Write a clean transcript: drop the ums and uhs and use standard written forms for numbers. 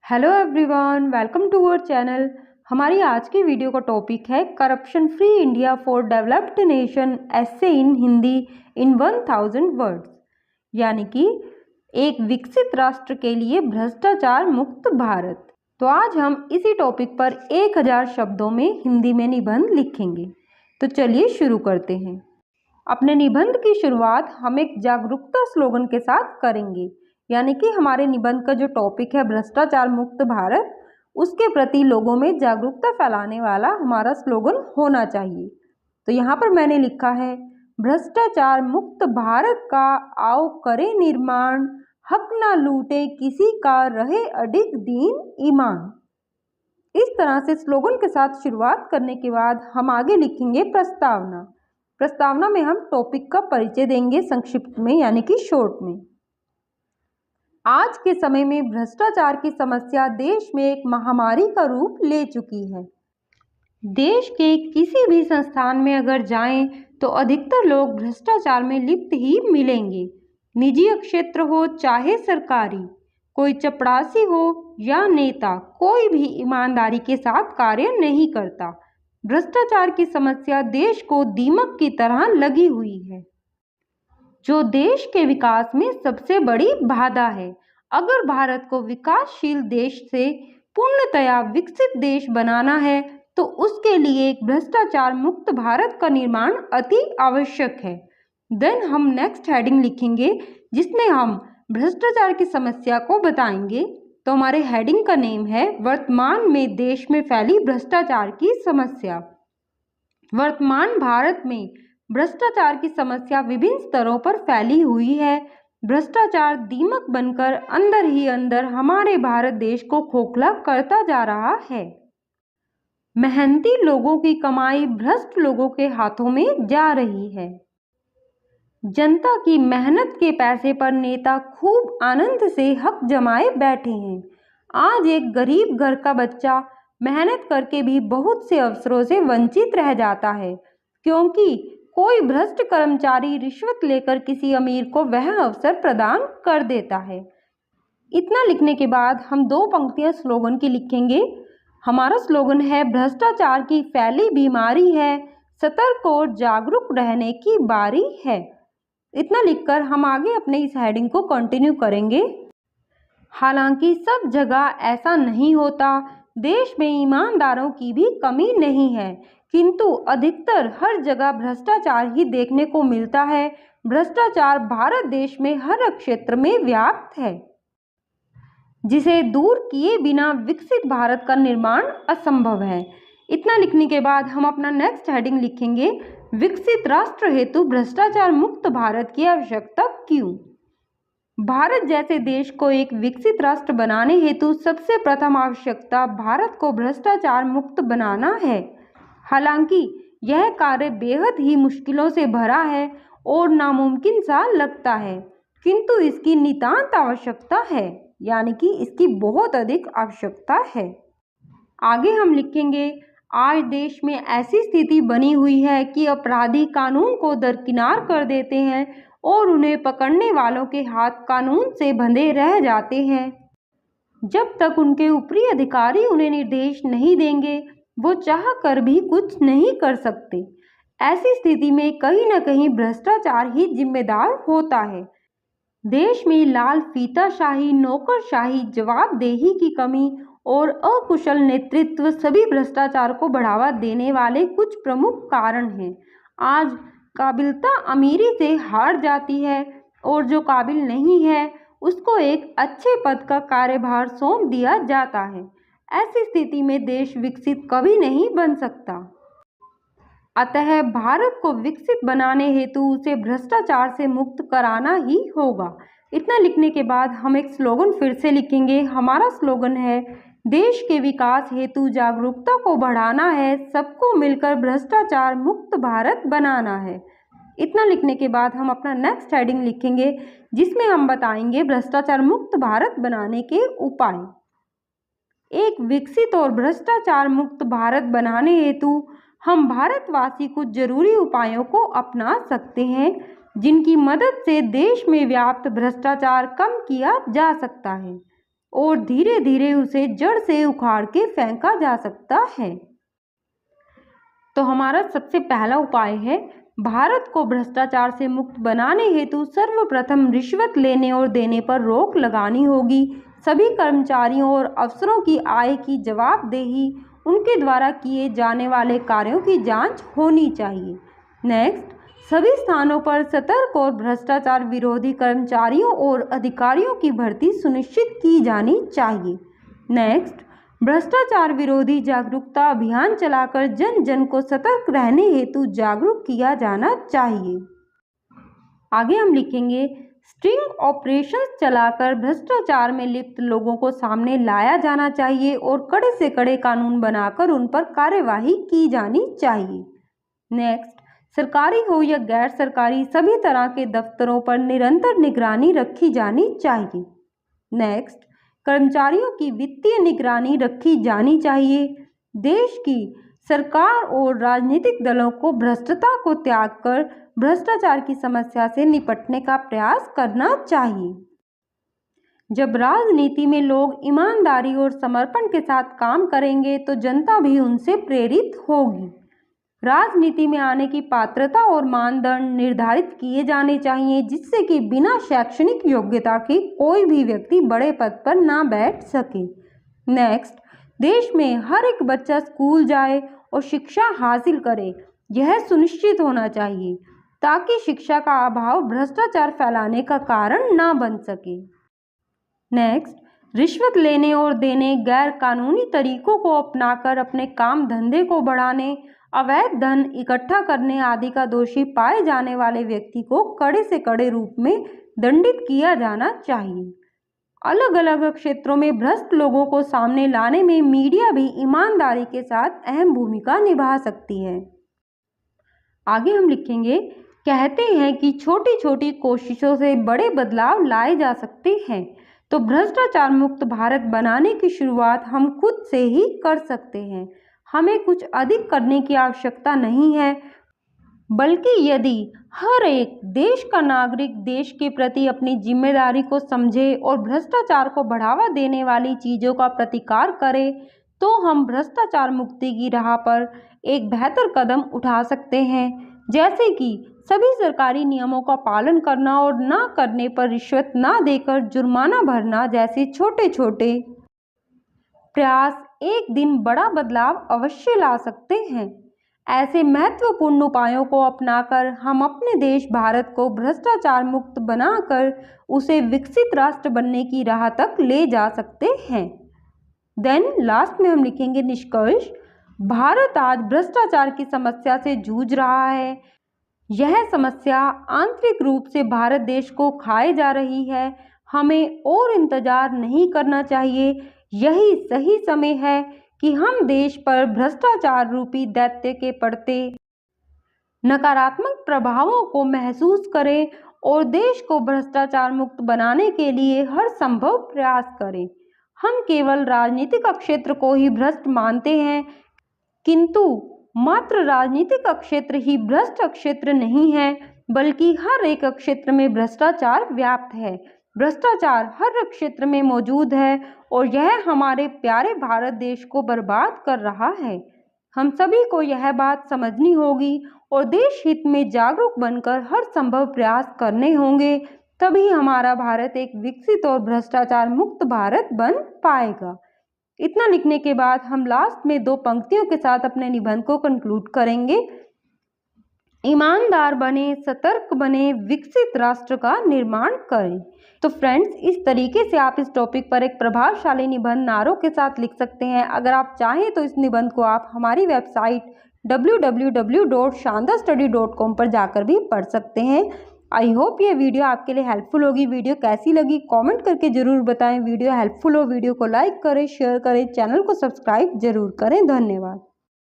Hello everyone, welcome to our channel. हमारी आज की वीडियो का टॉपिक है corruption free India for developed nation ऐसे इन हिंदी इन 1000 वर्ड्स, यानी कि एक विकसित राष्ट्र के लिए भ्रष्टाचार मुक्त भारत। तो आज हम इसी टॉपिक पर 1000 शब्दों में हिंदी में निबंध लिखेंगे। तो चलिए शुरू करते हैं। अपने निबंध की शुरुआत हम एक जागरूकता स्लोगन के साथ करेंगे, यानी कि हमारे निबंध का जो टॉपिक है भ्रष्टाचार मुक्त भारत, उसके प्रति लोगों में जागरूकता फैलाने वाला हमारा स्लोगन होना चाहिए। तो यहाँ पर मैंने लिखा है, भ्रष्टाचार मुक्त भारत का आओ करें निर्माण, हक ना लूटे किसी का रहे अडिग दीन ईमान। इस तरह से स्लोगन के साथ शुरुआत करने के बाद हम आगे लिखेंगे प्रस्तावना। प्रस्तावना में हम टॉपिक का परिचय देंगे संक्षिप्त में, यानी कि शॉर्ट में। आज के समय में भ्रष्टाचार की समस्या देश में एक महामारी का रूप ले चुकी है। देश के किसी भी संस्थान में अगर जाएं तो अधिकतर लोग भ्रष्टाचार में लिप्त ही मिलेंगे। निजी क्षेत्र हो चाहे सरकारी, कोई चपरासी हो या नेता, कोई भी ईमानदारी के साथ कार्य नहीं करता। भ्रष्टाचार की समस्या देश को दीमक की तरह लगी हुई है, जो देश के विकास में सबसे बड़ी बाधा है। अगर भारत को विकासशील देश से पूर्णतया विकसित देश बनाना है तो उसके लिए एक भ्रष्टाचार मुक्त भारत का निर्माण अति आवश्यक है। देन हम नेक्स्ट हेडिंग लिखेंगे जिसमें हम भ्रष्टाचार की समस्या को बताएंगे। तो हमारे हेडिंग का नेम है वर्तमान में देश में फैली भ्रष्टाचार की समस्या। वर्तमान भारत में भ्रष्टाचार की समस्या विभिन्न स्तरों पर फैली हुई है। भ्रष्टाचार दीमक बनकर अंदर ही अंदर हमारे भारत देश को खोखला करता जा रहा है। मेहनती लोगों की कमाई भ्रष्ट लोगों के हाथों में जा रही है। जनता की मेहनत के पैसे पर नेता खूब आनंद से हक जमाए बैठे हैं। आज एक गरीब घर का बच्चा मेहनत करके भी बहुत से अवसरों से वंचित रह जाता है, क्योंकि कोई भ्रष्ट कर्मचारी रिश्वत लेकर किसी अमीर को वह अवसर प्रदान कर देता है। इतना लिखने के बाद हम 2 पंक्तियां स्लोगन की लिखेंगे। हमारा स्लोगन है, भ्रष्टाचार की फैली बीमारी है, सतर्क और जागरूक रहने की बारी है। इतना लिखकर हम आगे अपने इस हेडिंग को कंटिन्यू करेंगे। हालांकि सब जगह ऐसा नहीं होता, देश में ईमानदारों की भी कमी नहीं है, किंतु अधिकतर हर जगह भ्रष्टाचार ही देखने को मिलता है। भ्रष्टाचार भारत देश में हर क्षेत्र में व्याप्त है, जिसे दूर किए बिना विकसित भारत का निर्माण असंभव है। इतना लिखने के बाद हम अपना नेक्स्ट हेडिंग लिखेंगे, विकसित राष्ट्र हेतु भ्रष्टाचार मुक्त भारत की आवश्यकता क्यों। भारत जैसे देश को एक विकसित राष्ट्र बनाने हेतु सबसे प्रथम आवश्यकता भारत को भ्रष्टाचार मुक्त बनाना है। हालांकि यह कार्य बेहद ही मुश्किलों से भरा है और नामुमकिन सा लगता है, किंतु इसकी नितांत आवश्यकता है, यानी कि इसकी बहुत अधिक आवश्यकता है। आगे हम लिखेंगे, आज देश में ऐसी स्थिति बनी हुई है कि अपराधी कानून को दरकिनार कर देते हैं और उन्हें पकड़ने वालों के हाथ कानून से बंधे रह जाते हैं। जब तक उनके ऊपरी अधिकारी उन्हें निर्देश नहीं देंगे, वो चाह कर भी कुछ नहीं कर सकते। ऐसी स्थिति में कहीं न कहीं भ्रष्टाचार ही जिम्मेदार होता है। देश में लाल फीताशाही, नौकरशाही, जवाबदेही की कमी और अकुशल नेतृत्व सभी भ्रष्टाचार को बढ़ावा देने वाले कुछ प्रमुख कारण हैं। आज काबिलता अमीरी से हार जाती है और जो काबिल नहीं है उसको एक अच्छे पद का कार्यभार सौंप दिया जाता है। ऐसी स्थिति में देश विकसित कभी नहीं बन सकता। अतः भारत को विकसित बनाने हेतु उसे भ्रष्टाचार से मुक्त कराना ही होगा। इतना लिखने के बाद हम एक स्लोगन फिर से लिखेंगे। हमारा स्लोगन है, देश के विकास हेतु जागरूकता को बढ़ाना है, सबको मिलकर भ्रष्टाचार मुक्त भारत बनाना है। इतना लिखने के बाद हम अपना नेक्स्ट हेडिंग लिखेंगे जिसमें हम बताएंगे भ्रष्टाचार मुक्त भारत बनाने के उपाय। एक विकसित और भ्रष्टाचार मुक्त भारत बनाने हेतु हम भारतवासी कुछ जरूरी उपायों को अपना सकते हैं, जिनकी मदद से देश में व्याप्त भ्रष्टाचार कम किया जा सकता है। और धीरे धीरे उसे जड़ से उखाड़ के फेंका जा सकता है। तो हमारा सबसे पहला उपाय है, भारत को भ्रष्टाचार से मुक्त बनाने हेतु सर्वप्रथम रिश्वत लेने और देने पर रोक लगानी होगी। सभी कर्मचारियों और अफसरों की आय की जवाबदेही, उनके द्वारा किए जाने वाले कार्यों की जांच होनी चाहिए। नेक्स्ट, सभी स्थानों पर सतर्क और भ्रष्टाचार विरोधी कर्मचारियों और अधिकारियों की भर्ती सुनिश्चित की जानी चाहिए। नेक्स्ट, भ्रष्टाचार विरोधी जागरूकता अभियान चलाकर जन जन को सतर्क रहने हेतु जागरूक किया जाना चाहिए। आगे हम लिखेंगे, स्ट्रिंग ऑपरेशंस चलाकर भ्रष्टाचार में लिप्त लोगों को सामने लाया जाना चाहिए और कड़े से कड़े कानून बनाकर उन पर कार्यवाही की जानी चाहिए। नेक्स्ट, सरकारी हो या गैर सरकारी सभी तरह के दफ्तरों पर निरंतर निगरानी रखी जानी चाहिए। नेक्स्ट, कर्मचारियों की वित्तीय निगरानी रखी जानी चाहिए। देश की सरकार और राजनीतिक दलों को भ्रष्टता को त्याग कर भ्रष्टाचार की समस्या से निपटने का प्रयास करना चाहिए। जब राजनीति में लोग ईमानदारी और समर्पण के साथ काम करेंगे तो जनता भी उनसे प्रेरित होगी। राजनीति में आने की पात्रता और मानदंड निर्धारित किए जाने चाहिए, जिससे कि बिना शैक्षणिक योग्यता के कोई भी व्यक्ति बड़े पद पर ना बैठ सके। नेक्स्ट, देश में हर एक बच्चा स्कूल जाए और शिक्षा हासिल करे, यह सुनिश्चित होना चाहिए ताकि शिक्षा का अभाव भ्रष्टाचार फैलाने का कारण ना बन सके। नेक्स्ट, रिश्वत लेने और देने, गैर कानूनी तरीकों को अपनाकर अपने काम धंधे को बढ़ाने, अवैध धन इकट्ठा करने आदि का दोषी पाए जाने वाले व्यक्ति को कड़े से कड़े रूप में दंडित किया जाना चाहिए। अलग अलग क्षेत्रों में भ्रष्ट लोगों को सामने लाने में मीडिया भी ईमानदारी के साथ अहम भूमिका निभा सकती है। आगे हम लिखेंगे, कहते हैं कि छोटी छोटी कोशिशों से बड़े बदलाव लाए जा सकते हैं, तो भ्रष्टाचार मुक्त भारत बनाने की शुरुआत हम खुद से ही कर सकते हैं। हमें कुछ अधिक करने की आवश्यकता नहीं है, बल्कि यदि हर एक देश का नागरिक देश के प्रति अपनी जिम्मेदारी को समझे और भ्रष्टाचार को बढ़ावा देने वाली चीज़ों का प्रतिकार करे, तो हम भ्रष्टाचार मुक्ति की राह पर एक बेहतर कदम उठा सकते हैं, जैसे कि सभी सरकारी नियमों का पालन करना और ना करने पर रिश्वत ना देकर जुर्माना भरना जैसे छोटे छोटे प्रयास एक दिन बड़ा बदलाव अवश्य ला सकते हैं। ऐसे महत्वपूर्ण उपायों को अपनाकर हम अपने देश भारत को भ्रष्टाचार मुक्त बनाकर उसे विकसित राष्ट्र बनने की राह तक ले जा सकते हैं। देन लास्ट में हम लिखेंगे निष्कर्ष, भारत आज भ्रष्टाचार की समस्या से जूझ रहा है। यह समस्या आंतरिक रूप से भारत देश को खाए जा रही है। हमें और इंतजार नहीं करना चाहिए। यही सही समय है कि हम देश पर भ्रष्टाचार रूपी दैत्य के पड़ते नकारात्मक प्रभावों को महसूस करें और देश को भ्रष्टाचार मुक्त बनाने के लिए हर संभव प्रयास करें। हम केवल राजनीतिक क्षेत्र को ही भ्रष्ट मानते हैं, किंतु मात्र राजनीतिक क्षेत्र ही भ्रष्ट क्षेत्र नहीं है, बल्कि हर एक क्षेत्र में भ्रष्टाचार व्याप्त है। भ्रष्टाचार हर क्षेत्र में मौजूद है और यह हमारे प्यारे भारत देश को बर्बाद कर रहा है। हम सभी को यह बात समझनी होगी और देश हित में जागरूक बनकर हर संभव प्रयास करने होंगे, तभी हमारा भारत एक विकसित और भ्रष्टाचार मुक्त भारत बन पाएगा। इतना लिखने के बाद हम लास्ट में 2 पंक्तियों के साथ अपने निबंध को कंक्लूड करेंगे। ईमानदार बने, सतर्क बने, विकसित राष्ट्र का निर्माण करें। तो फ्रेंड्स, इस तरीके से आप इस टॉपिक पर एक प्रभावशाली निबंध नारों के साथ लिख सकते हैं। अगर आप चाहें तो इस निबंध को आप हमारी वेबसाइट www.shandarstudy.com पर जाकर भी पढ़ सकते हैं। आई होप ये वीडियो आपके लिए हेल्पफुल होगी। वीडियो कैसी लगी कमेंट करके ज़रूर बताएं। वीडियो हेल्पफुल हो वीडियो को लाइक करें, शेयर करें, चैनल को सब्सक्राइब जरूर करें। धन्यवाद।